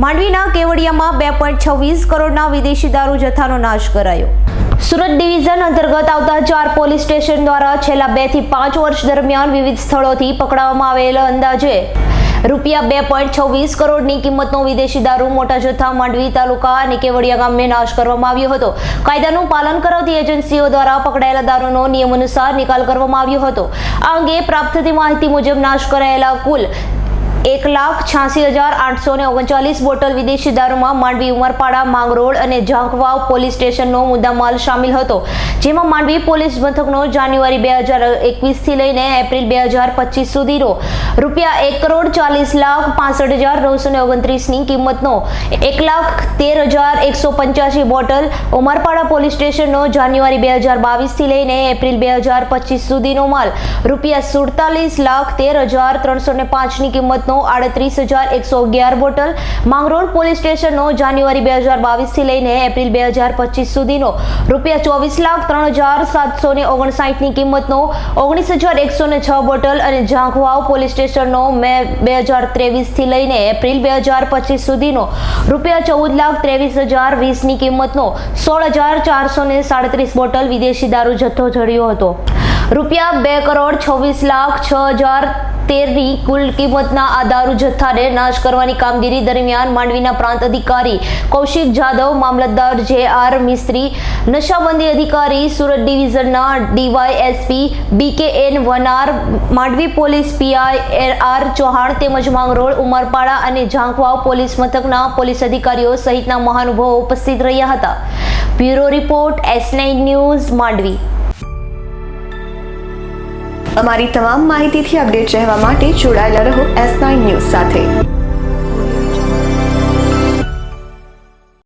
માંડવીના કેવડિયામાં 2.26 કરોડના વિદેશી દારૂ જથ્થાનો નાશ કરાયો। સુરત ડિવિઝન અંતર્ગત આવતા 4 પોલીસ સ્ટેશન દ્વારા છેલ્લા 2 થી 5 વર્ષ દરમિયાન વિવિધ સ્થળોથી પકડાવવામાં આવેલ અંદાજે રૂપિયા 2.26 કરોડની કિંમતનો વિદેશી દારૂ મોટા જથ્થા માંડવી તાલુકા અને કેવડિયા ગામે નાશ કરવામાં આવ્યો હતો। કાયદાનું પાલન કરાવતી એજન્સીઓ દ્વારા પકડાયેલા દારૂનો નિયમ અનુસાર નિકાલ કરવામાં આવ્યો હતો। આ અંગે પ્રાપ્ત થતી માહિતી મુજબ નાશ કરાયેલા કુલ 1,86,839 બોટલ વિદેશી દારૂમાં માંડવી ઉમરપાડા માંગરોળ અને ઝાંખવાવ પોલીસ સ્ટેશનનો મુદ્દામાલ શામેલ હતો, જેમાં માંડવી પોલીસ મથકનો જાન્યુઆરી 2021 થી લઈને એપ્રિલ 2025 સુધીનો રૂપિયા 1,40,65,929 ની કિંમતનો 1,13,185 બોટલ, ઉમરપાડા પોલીસ સ્ટેશનનો જાન્યુઆરી 2022 થી લઈને એપ્રિલ 2025 સુધીનો માલ રૂપિયા 47,13,305 ની કિંમતનો 38,111 બોટલ, માંગરોળ પોલીસ સ્ટેશનનો જાન્યુઆરી 2022 થી લઈને એપ્રિલ 2025 સુધીનો રૂપિયા 24,03,759 ની કિંમતનો 19,106 બોટલ અને ઝાંખવાવ પોલીસ સ્ટેશનનો મે 2023 થી લઈને એપ્રિલ 2025 સુધીનો રૂપિયા 14,23,020 ની કિંમતનો 16,437 બોટલ વિદેશી દારૂ જથ્થો જડ્યો હતો। રૂપિયા 2,26,06,013 ની કુલ કિંમતના આ દારૂ જથ્થાને નાશ કરવાની કામગીરી દરમિયાન માંડવીના પ્રાંત અધિકારી કૌશિક જાદવ, મામલતદાર જે.આર. મિસ્ત્રી, નશાબંધી અધિકારી સુરત ડિવિઝનના ડીવાયએસપી BKN વનાર, Mandvi police PI R. Chauhan તેમજ માંગરોળ, ઉમરપાડા અને ઝાંખવાવ પોલીસ મથકના પોલીસ અધિકારીઓ સહિતના મહાનુભાવો ઉપસ્થિત રહ્યા હતા। Bureau report S9 news Mandvi. અમારી તમામ માહિતીથી અપડેટ રહેવા માટે જોડાયેલા રહો S9 ન્યૂઝ સાથે।